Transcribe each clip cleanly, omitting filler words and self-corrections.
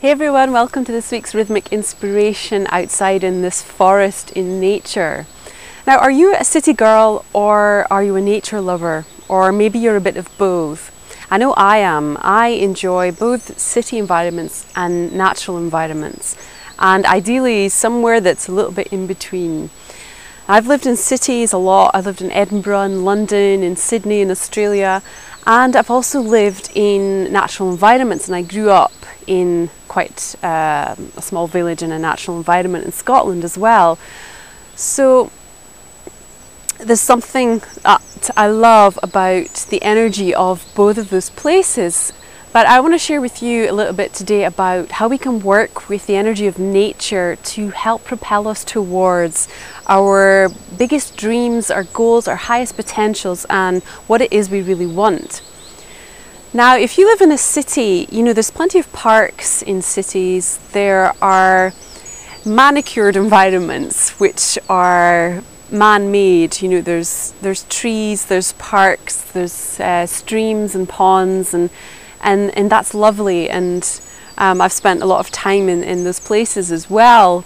Hey everyone, welcome to this week's rhythmic inspiration outside in this forest in nature. Now, are you a city girl or are you a nature lover? Or maybe you're a bit of both. I know I am. I enjoy both city environments and natural environments, and ideally somewhere that's a little bit in between. I've lived in cities a lot. I've lived in Edinburgh, in London, in Sydney, in Australia, and I've also lived in natural environments, and I grew up in quite a small village in a natural environment in Scotland as well. So there's something that I love about the energy of both of those places. But I want to share with you a little bit today about how we can work with the energy of nature to help propel us towards our biggest dreams, our goals, our highest potentials, and what it is we really want. Now, if you live in a city, you know, there's plenty of parks in cities. There are manicured environments which are man-made. You know, there's trees, there's parks, there's streams and ponds, and that's lovely. And I've spent a lot of time in those places as well,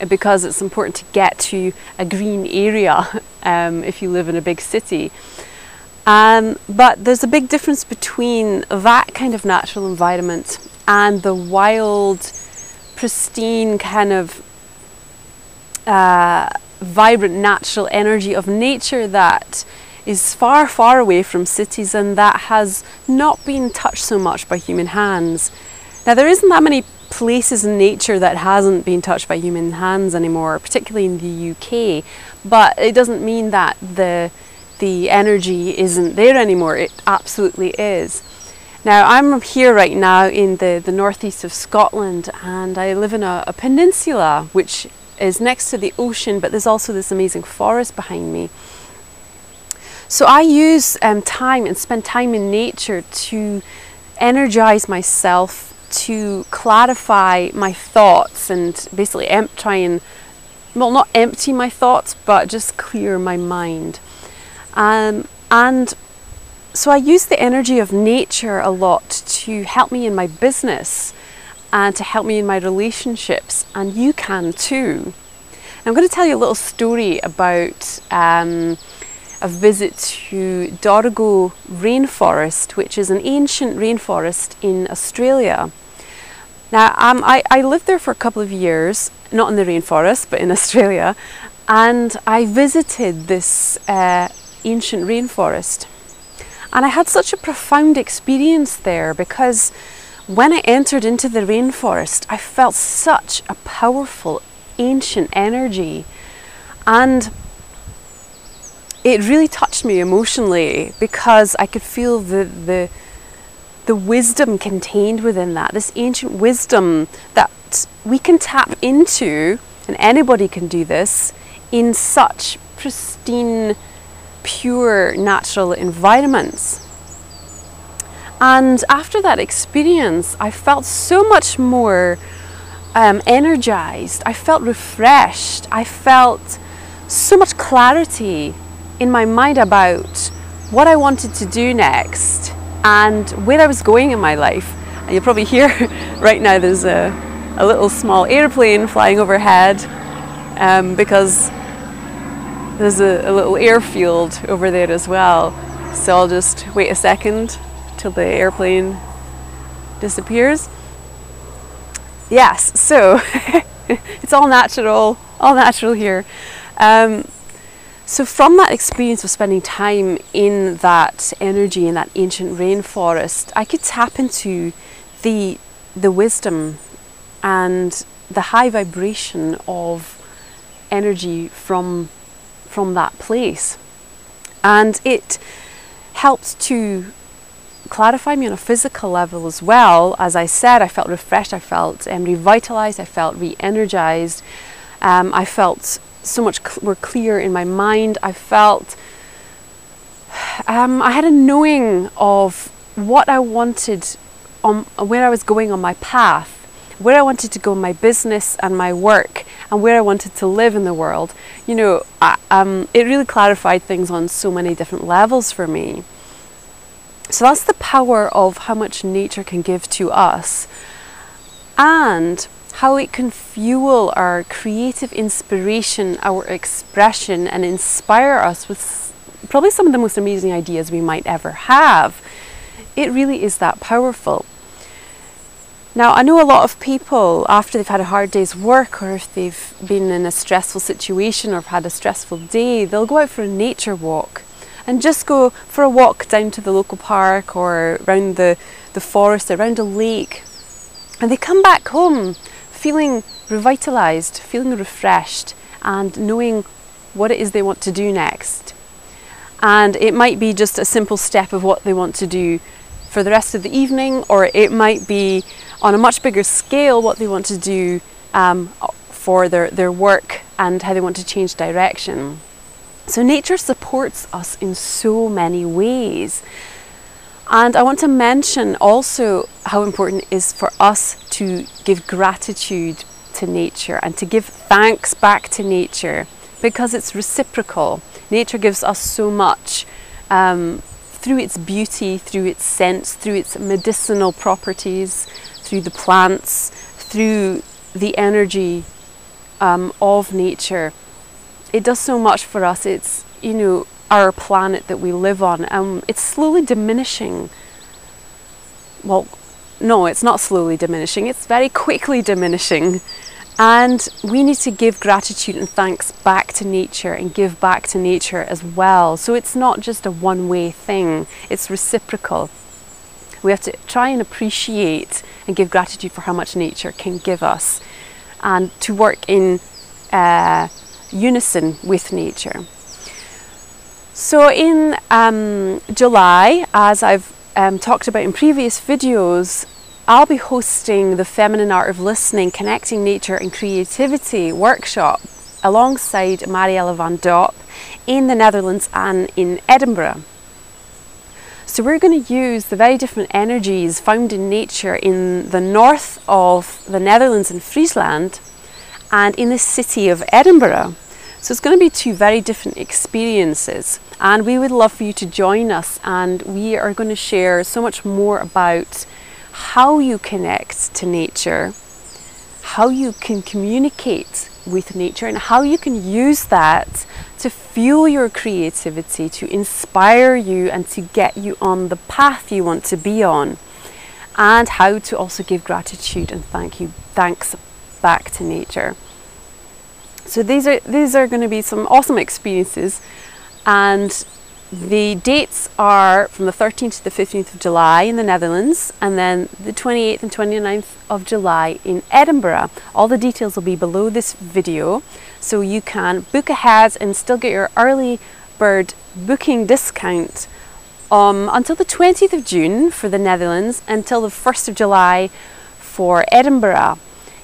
because it's important to get to a green area if you live in a big city. But there's a big difference between that kind of natural environment and the wild, pristine kind of vibrant natural energy of nature that is far, far away from cities and that has not been touched so much by human hands. Now, there isn't that many places in nature that hasn't been touched by human hands anymore, particularly in the UK, but it doesn't mean that the energy isn't there anymore. It absolutely is. Now, I'm here right now in the northeast of Scotland, and I live in a peninsula which is next to the ocean, but there's also this amazing forest behind me. So I use time and spend time in nature to energize myself, to clarify my thoughts, and basically try and, well, not empty my thoughts, but just clear my mind. And so I use the energy of nature a lot to help me in my business and to help me in my relationships, and you can too. I'm going to tell you a little story about a visit to Dorrigo rainforest, which is an ancient rainforest in Australia. Now, I lived there for a couple of years, not in the rainforest, but in Australia, and I visited this ancient rainforest. And I had such a profound experience there, because when I entered into the rainforest, I felt such a powerful ancient energy, and it really touched me emotionally because I could feel the wisdom contained within that, this ancient wisdom that we can tap into, and anybody can do this in such pristine, pure natural environments. And after that experience, I felt so much more energized. I felt refreshed. I felt so much clarity in my mind about what I wanted to do next and where I was going in my life. And you'll probably hear right now there's a little small airplane flying overhead because there's a little airfield over there as well. So I'll just wait a second till the airplane disappears. Yes, so it's all natural here. So from that experience of spending time in that energy, in that ancient rainforest, I could tap into the wisdom and the high vibration of energy from that place. And it helped to clarify me on a physical level as well. As I said, I felt refreshed, I felt revitalized, I felt re-energized, I felt so much more clear in my mind. I felt I had a knowing of what I wanted, where I was going on my path, where I wanted to go in my business and my work, and where I wanted to live in the world. You know, it really clarified things on so many different levels for me. So that's the power of how much nature can give to us. and how it can fuel our creative inspiration, our expression, and inspire us with probably some of the most amazing ideas we might ever have. It really is that powerful. Now, I know a lot of people, after they've had a hard day's work, or if they've been in a stressful situation or had a stressful day, they'll go out for a nature walk and just go for a walk down to the local park or around the forest, around a lake. And they come back home feeling revitalized, feeling refreshed, and knowing what it is they want to do next. And it might be just a simple step of what they want to do for the rest of the evening, or it might be on a much bigger scale what they want to do for their work and how they want to change direction. So nature supports us in so many ways. And I want to mention also how important it is for us to give gratitude to nature and to give thanks back to nature, because it's reciprocal. Nature gives us so much through its beauty, through its scents, through its medicinal properties, through the plants, through the energy of nature. It does so much for us. It's, you know, our planet that we live on. It's slowly diminishing. Well, no, it's not slowly diminishing. It's very quickly diminishing. And we need to give gratitude and thanks back to nature and give back to nature as well. So it's not just a one-way thing. It's reciprocal. We have to try and appreciate and give gratitude for how much nature can give us, and to work in unison with nature. So in July, as I've talked about in previous videos, I'll be hosting the Feminine Art of Listening, Connecting Nature and Creativity workshop alongside Marielle van Dop in the Netherlands and in Edinburgh. So we're going to use the very different energies found in nature in the north of the Netherlands and Friesland and in the city of Edinburgh. So it's going to be two very different experiences, and we would love for you to join us, and we are going to share so much more about how you connect to nature, how you can communicate with nature, and how you can use that to fuel your creativity, to inspire you and to get you on the path you want to be on, and how to also give gratitude and thanks back to nature. So these are going to be some awesome experiences, and the dates are from the 13th to the 15th of July in the Netherlands, and then the 28th and 29th of July in Edinburgh. All the details will be below this video, so you can book ahead and still get your early bird booking discount until the 20th of June for the Netherlands, until the 1st of July for Edinburgh.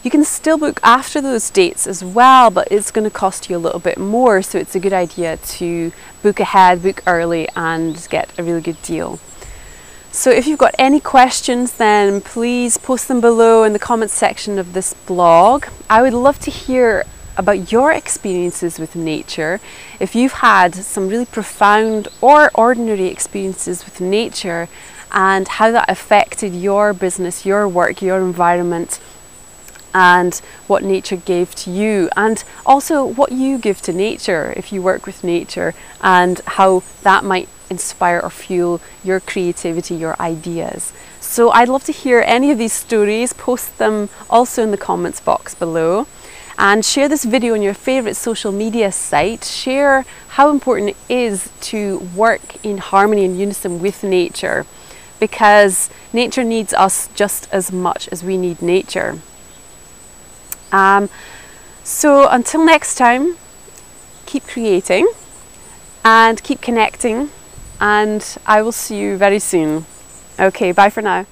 You can still book after those dates as well, but it's going to cost you a little bit more, so it's a good idea to book ahead, book early, and get a really good deal. So if you've got any questions, then please post them below in the comments section of this blog. I would love to hear about your experiences with nature. If you've had some really profound or ordinary experiences with nature, and how that affected your business, your work, your environment, and what nature gave to you, and also what you give to nature if you work with nature, and how that might inspire or fuel your creativity, your ideas. So I'd love to hear any of these stories. Post them also in the comments box below, and share this video on your favorite social media site. Share how important it is to work in harmony and unison with nature, because nature needs us just as much as we need nature. So until next time, keep creating and keep connecting, and I will see you very soon. Okay, bye for now.